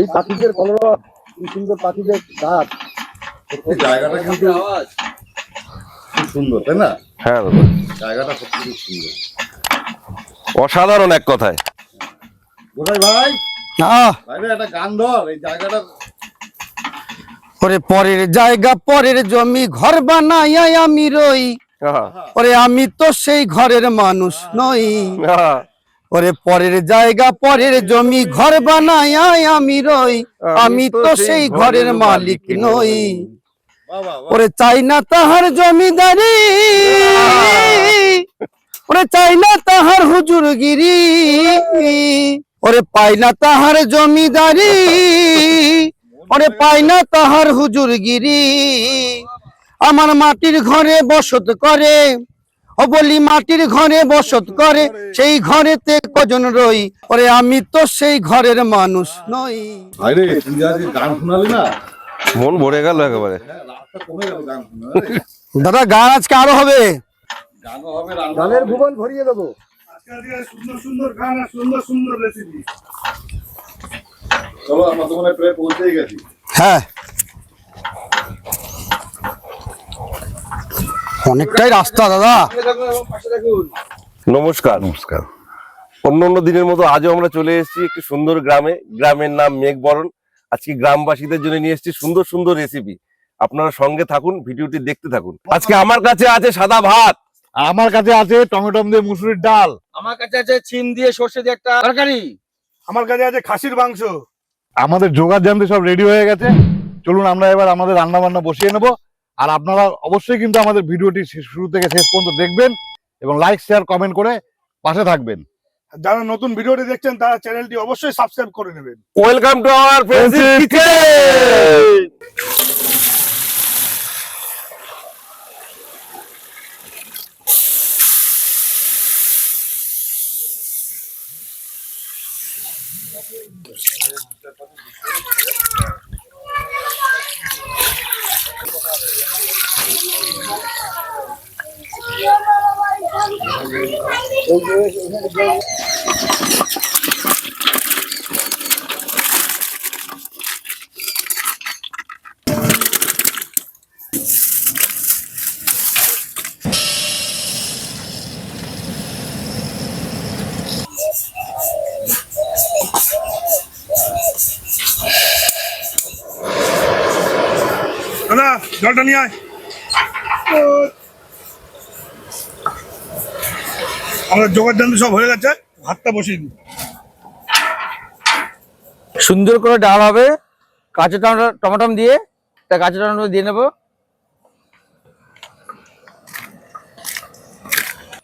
এই পাখিদের কলরব, কি সুন্দর পাখিদের ডাক, জায়গাটা কিন্তু খুব সুন্দর, তাই না? হ্যাঁ দাদা, জায়গাটা সত্যি খুব সুন্দর, অসাধারণ এক কথায়। গোসাই ভাই, ভাই একটা গান ধর এই জায়গাটা। ওরে পরের জায়গা পরের জমি ঘর বানাই আমি রই, ওরে আমি তো সেই ঘরের মানুষ নই। ওরে পরের জায়গা পরের জমি ঘর বানাই আমি রই, আমি তো সেই ঘরের মালিক নই। ওরে চাই না তাহার জমিদারি, ওরে চাই না তাহার হুজুরগিরি, ওরে পাই না তাহার জমিদারি, ওরে পাই না তাহার হুজুরগিরি। আমার মাটির ঘরে বসত করে, ও বলি মাটির ঘরে বসত করে, সেই ঘরেতে কজন রই, ওরে আমি তো সেই ঘরের মানুষ নই। আরে তুই আজকে গান শোনালি না, মন ভরে গেল একেবারে। রাতটা কমে গেল গান শোনা। দাদা গান আজকে আরো হবে, গানও হবে, গানের ভুবন ভরিয়ে দেবো। সুন্দর সুন্দর গান আর সুন্দর সুন্দর রেসিপি। চলো আমরা তো মনে হয় প্রায় পৌঁছেই গেছি। হ্যাঁ অনেকটাই রাস্তা দাদা। নমস্কার। নমস্কার। অন্য অন্য দিনের মতো আজও আমরা চলে এসেছি একটি সুন্দর গ্রামে। গ্রামের নাম মেঘবরণ। আজকে গ্রামবাসীদের জন্য নিয়ে এসেছি সুন্দর সুন্দর রেসিপি। আপনারা সঙ্গে থাকুন, ভিডিওটি দেখতে থাকুন। আজকে আমার কাছে আছে সাদা ভাত, আমার কাছে আছে টমেটো দিয়ে মুসুরির ডাল, আমার কাছে আছে চিম দিয়ে সর্ষে দিয়ে একটা তরকারি, আমার কাছে আছে খাসির মাংস। আমাদের জোগাড় জানতে সব রেডি হয়ে গেছে। চলুন আমরা এবার আমাদের রান্না বান্না বসিয়ে নেব। আর আপনারা অবশ্যই কিন্তু আমাদের ভিডিওটি শুরু থেকে শেষ পর্যন্ত দেখবেন এবং লাইক শেয়ার কমেন্ট করে পাশে থাকবেন। যারা নতুন ভিডিওটি দেখছেন তারা চ্যানেলটি অবশ্যই সাবস্ক্রাইব করে নেবেন। Welcome to our friendship kitchen. দাদা জলটা নিয়ে আয়। আমাদের জোগাড় জানতে সব হয়ে গেছে, ভাতটা বসিয়ে দিই। সুন্দর করে ডাল হবে কাঁচা টমেটো দিয়ে, তা কাঁচা টমেটো দিয়ে নেবো।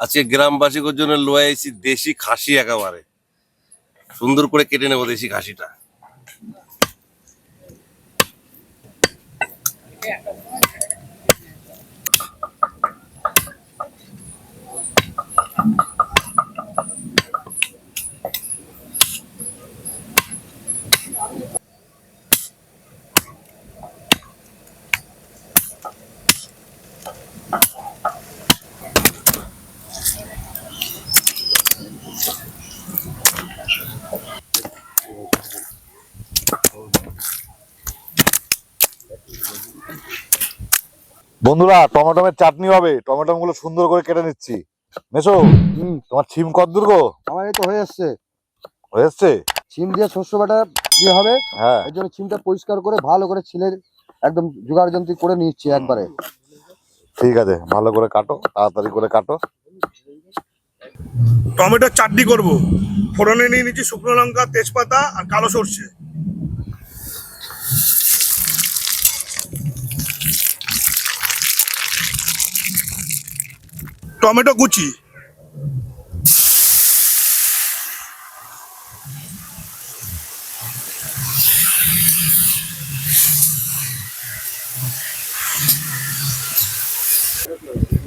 আজকে গ্রামবাসীদের জন্য লয়ে আইছি দেশি খাসি, একেবারে সুন্দর করে কেটে নেবো দেশি খাসিটা। বন্ধুরা, টমেটোমের চাটনি হবে। টমেটো গুলো সুন্দর করে কেটে নিচ্ছি। মেসো, তোমার ছিম কতদূর গো? আমার এই তো হয়ে এসছে। হয়ে এসছে? ছিম দিয়ে শস্য বাটা দিয়ে হবে। হ্যাঁ, এর জন্য ছিমটা পরিষ্কার করে ভালো করে ছিলে একদম জোগাড় যন্ত্রী করে নিচ্ছি একবারে। ঠিক আছে, ভালো করে কাটো, তাড়াতাড়ি করে কাটো। টমেটোর চাটনি করব। ফোড়নে নিয়ে নিচ্ছি শুকনো লঙ্কা, তেজপাতা আর কালো সর্ষে। টমেটো কুচি,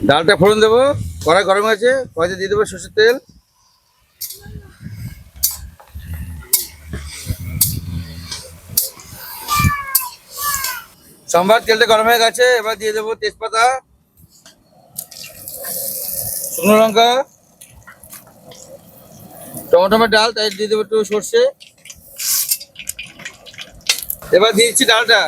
ডালটা ফোড়ন দেবো, কড়াই গরম হয়েছে, কড়াইতে দিয়ে দেবো সর্ষের তেল, সম্বার তেলটা গরম হয়ে গেছে। এবার দিয়ে দেবো তেজপাতা, শুকনো লঙ্কা, টমেটোমের ডাল, তাই দিয়ে দেবো একটু সর্ষে, এবার দিয়ে দিচ্ছি ডালটা।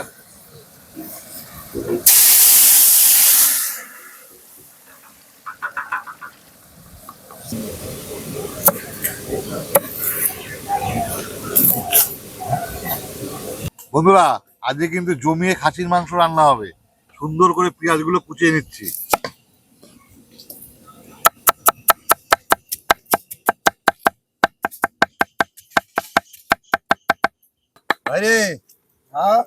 বন্ধুরা, আজকে কিন্তু জমিয়ে খাসির মাংস রান্না হবে। সুন্দর করে পেঁয়াজগুলো কুচিয়ে নিচ্ছি। আরে হ্যাঁ,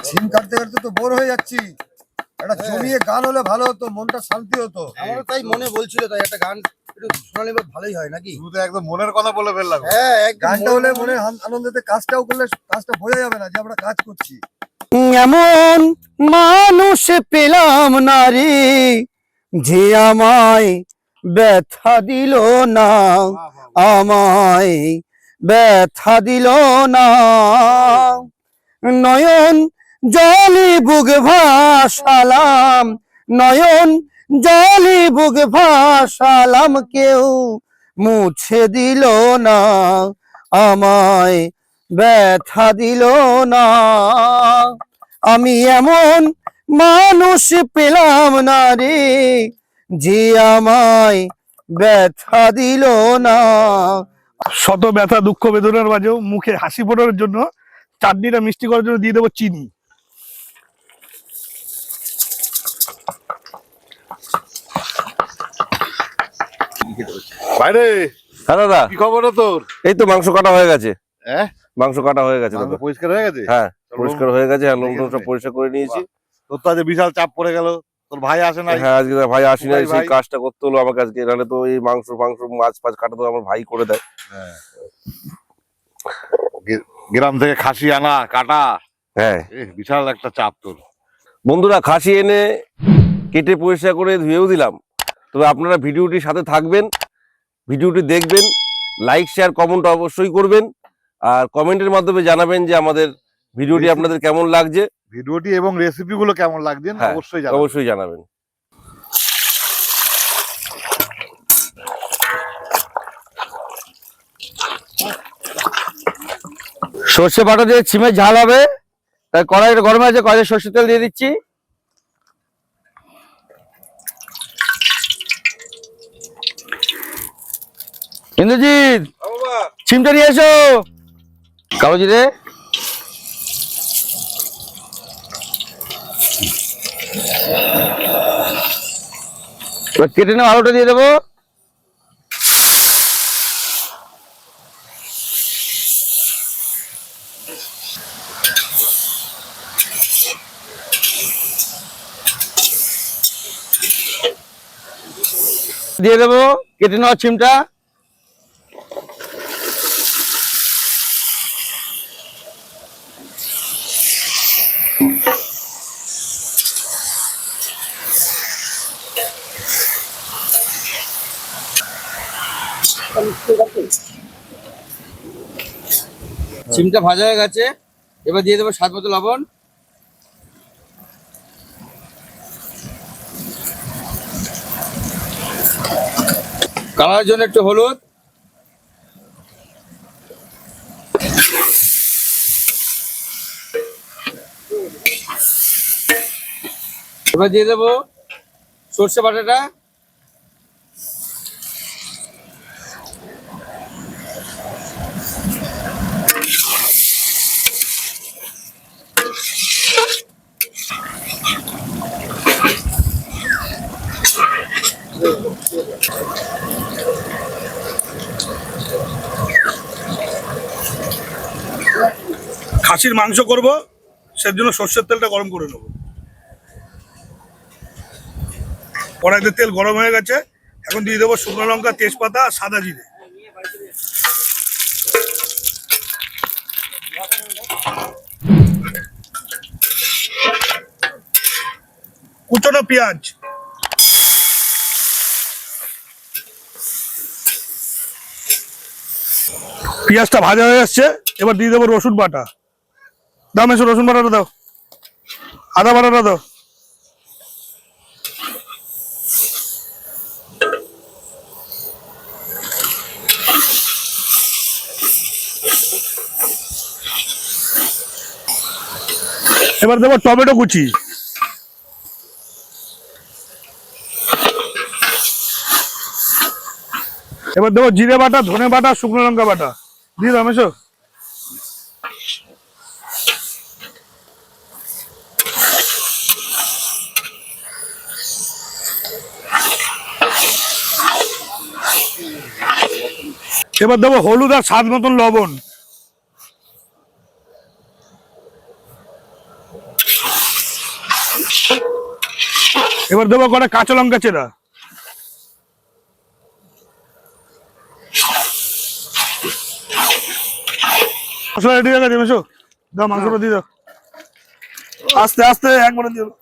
সিম কাটতে কাটতে তো বোর হয়ে যাচ্ছি। একটা জমিয়ে গান হলে ভালো হতো, মনটা শান্তি হতো। আমারও তাই মনে বলছিল, তাই একটা গান একটু শোনালে এবার ভালোই হয় নাকি? তুই তো একদম মনের কথা বলে ফেললাম। হ্যাঁ, গানটা হলে মনে আনন্দেতে কাজটাও করলে কাজটা বোঝা যাবে না যে আমরা কাজ করছি। এমন মানুষ পেলাম না রে, যে আমায় ব্যথা দিল না, আমায় ব্যথা দিল না। নয়ন জলে বুক ভাসালাম, নয়ন জলে বুক ভাসালাম, কেউ মুছে দিল না, আমায় ব্যথা দিল না। আমি এমন মানুষ পেলাম না রে, যে আমায় ব্যথা দিল না। শত ব্যথা দুঃখ বেদনার মাঝেও মুখে হাসি ফোটানোর জন্য চাটনিটা মিষ্টি করার জন্য দিয়ে দেবো চিনি। বাইরে হ্যাঁ দাদা, কি খবর তোর? এই তো মাংস কাটা হয়ে গেছে। হ্যাঁ, মাংস কাটা হয়ে গেছে দাদা। পরিষ্কার হয়ে গেছে? হ্যাঁ, পরিষ্কার হয়ে গেছে। হ্যাঁ, লোম সব পরিষ্কার করে নিয়েছি। তোর তো আজ বিশাল চাপ পড়ে গেল, তোর ভাই আসে নাই। হ্যাঁ, আজকে ভাই আসি নাই, ভাই, সেই ভাই। কাজটা করতে হলো আমাকে আজকে। নাহলে তো এই মাংস মাছ ফাছ কাটা তো আমার ভাই করে দেয়। গ্রাম থেকে খাসি আনা কাটা, হ্যাঁ বিশাল একটা চাপ তোর। বন্ধুরা, খাসি এনে কেটে পরিষ্কার করে ধুয়েও দিলাম। তবে আপনারা ভিডিওটির সাথে থাকবেন, ভিডিওটি দেখবেন, লাইক শেয়ার কমেন্ট অবশ্যই করবেন, আর কমেন্টের মাধ্যমে জানাবেন যে আমাদের ভিডিওটি আপনাদের কেমন লাগছে। ভিডিওটি এবং রেসিপি গুলো কেমন লাগছে হ্যাঁ, অবশ্যই জানাবেন। অবশ্যই জানাবেন। সর্ষে বাটা দিয়ে ছিমের ঝাল হবে, তাই কড়াইটা গরমে আছে, কড়াইতে সর্ষের তেল দিয়ে দিচ্ছি। ইন্দ্রজিৎ, ছিমটা নিয়ে এসো। কালো জিরে, এবার কেটে নেওয়া আলুটা দিয়ে দেবো। দিয়ে দেবো কেটে নেওয়া ছিমটা। সিমটা ভাজা হয়ে গেছে, এবার দিয়ে দেবো স্বাদ মতো লবণ, কালারের জন্য একটু হলুদ, এবার দিয়ে দেবো সর্ষে বাটাটা, খাসির মাংস করব, সেজন্য সর্ষের তেলটা গরম করে নেব। কড়াইতে তেল গরম হয়ে গেছে, এখন দিয়ে দেবো শুকনো লঙ্কা, তেজপাতা আর সাদা জিরে। কুচনো পেঁয়াজ, পেঁয়াজটা ভাজা হয়ে আসছে, এবার দিয়ে দেবো রসুন বাটা। দাও মেশো, রসুন বাটাটা দাও, আদা বাটাটা দাও। এবার দেবো টমেটো কুচি, এবার দেবো জিরে বাটা, ধনে বাটা, শুকনো লঙ্কা বাটা। দিয়ে দাও মেশো। এবার দেবো হলুদ আর স্বাদ মতন লবণ। এবার দেবো কটা কাঁচা লঙ্কা চেরা। মশলা রেডি হয়ে গেছে মেশো, দাও মাংসটা দিয়ে দাও। আস্তে আস্তে একবারে দিয়ে দাও।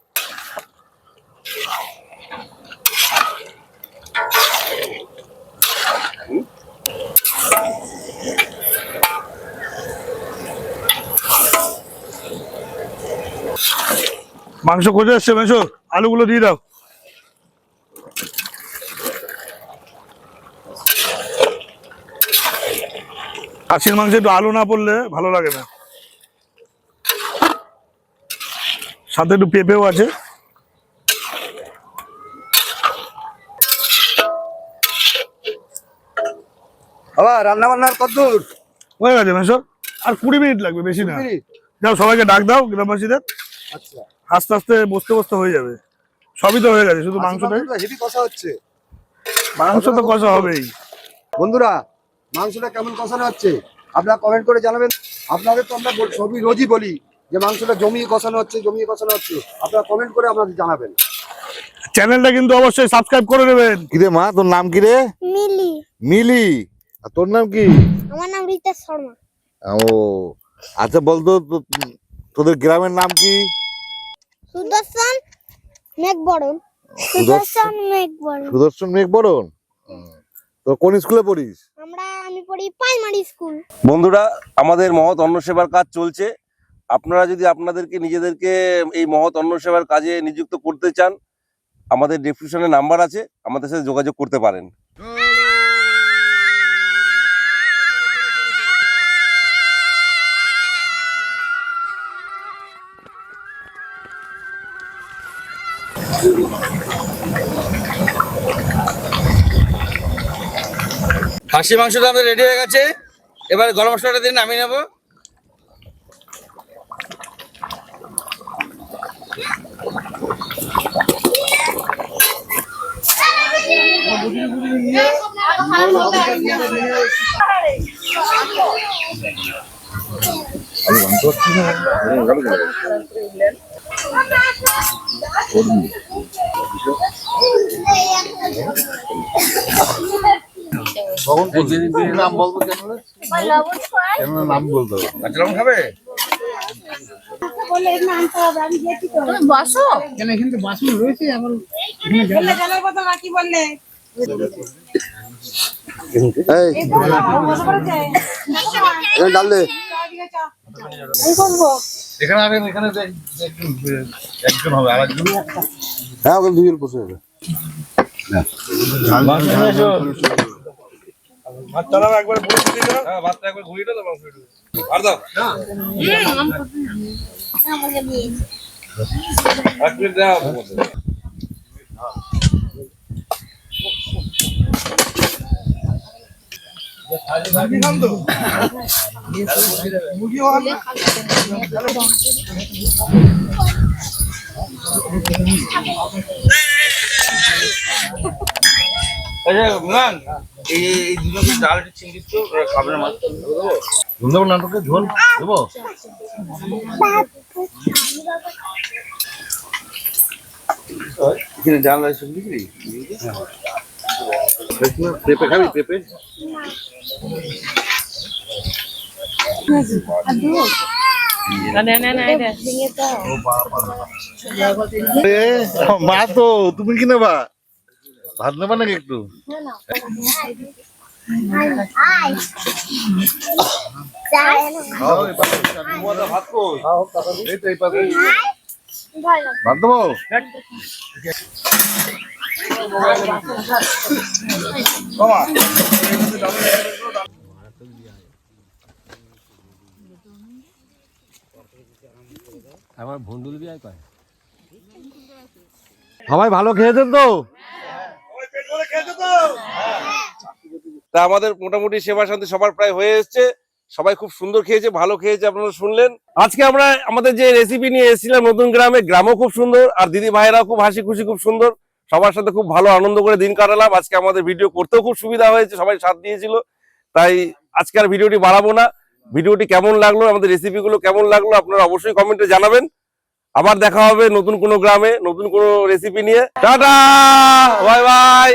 মাংস কষে এসছে মেশো, আলুগুলো দিয়ে দাও। খাসির মাংসে একটু আলু না পড়লে ভালো লাগে না। সাথে একটু পেঁপেও আছে। বাবা রান্না বান্নার কতদূর? হয়ে গেছে মেশো, আর 20 মিনিট লাগবে, বেশি না। যাও সবাইকে ডাক দাও গ্রামবাসীদের। আচ্ছা, আস্তে আস্তে বসতে বসতে হয়ে যাবে। সবই তো হয়ে গেছে, শুধু মাংসটাই। হেভি কষা হচ্ছে। মাংস তো কষা হবেই। বন্ধুরা মাংসটা কেমন কষানো হচ্ছে আপনারা কমেন্ট করে জানাবেন। আপনাদের তো আমরা সবই রোজই বলি যে মাংসটা জমিয়ে কষানো হচ্ছে, জমিয়ে কষানো হচ্ছে। আপনারা কমেন্ট করে আপনাদের জানাবেন। চ্যানেলটা কিন্তু অবশ্যই সাবস্ক্রাইব করে নেবেন। কিরে মা, তোর নাম কি রে? মিলি। মিলি। আর তোর নাম কি? আমার নাম রীতা শর্মা। ও আচ্ছা, বলতো তোদের গ্রামের নাম কি? সুদর্শন মেঘবরণ। সুদর্শন মেঘবরণ। সুদর্শন মেঘবরণ। তো কোন স্কুলে পড়িস? আমি পড়ি প্রাইমারি স্কুল। বন্ধুরা, আমাদের মহৎ অন্ন সেবার কাজ চলছে। আপনারা যদি আপনাদেরকে নিজেদেরকে এই মহৎ অন্ন সেবার কাজে নিযুক্ত করতে চান, আমাদের ডেসক্রিপশনে নাম্বার আছে, আমাদের সাথে যোগাযোগ করতে পারেন। খাসি মাংসটা আমাদের রেডি হয়ে গেছে। এবার গরম মশলাটা দিয়ে নামিয়ে নেবো। নাম বলবো চ্যানেলের নাম বলতে হবে। কাঁচা লঙ্কা খাবে? বসো। ডাল দে। এখানে একজন হবে, আর একজন। হ্যাঁ ওখানে দুজন বসে যাবে। ভাতটা একবার বলে দিয়ে দাও। হ্যাঁ, ভাতটা একবার ঘুরিয়ে দাও, মাংস একটু আর দাও। এক প্লেট দাও। এই দুজনকে ডাল একটু চিংড়িস তো, ওরা খাবে না মাছ। দেবো নাটকে ঝোল দেবো। এখানে ডাল আছে বুঝলি? পেঁপে খাবি? পেঁপে মা, তো তুমি কি নেবা? ভাত নেবা নাকি একটু? ভাত দেবো। আমার ভন্ডুল বিয়ে কয়। সবাই ভালো খেয়েছেন তো? তা আমাদের মোটামুটি সেবা শান্তি সবার প্রায় হয়ে এসছে, সবাই খুব সুন্দর খেয়েছে, ভালো খেয়েছে, আপনারা শুনলেন। আজকে আমরা আমাদের যে রেসিপি নিয়ে এসেছিলাম নতুন গ্রামে, গ্রামও খুব সুন্দর, আর দিদি ভাইয়েরাও খুব হাসি খুশি, খুব সুন্দর, সবার সাথে খুব ভালো আনন্দ করে দিন কাটালাম। আজকে আমাদের ভিডিও করতেও খুব সুবিধা হয়েছে, সবাই সাথ দিয়েছিল। তাই আজকে আর ভিডিওটি বাড়াবো না। ভিডিওটি কেমন লাগলো, আমাদের রেসিপিগুলো কেমন লাগলো, আপনারা অবশ্যই কমেন্টে জানাবেন। আবার দেখা হবে নতুন কোনো গ্রামে নতুন কোনো রেসিপি নিয়ে। Tata, bye bye.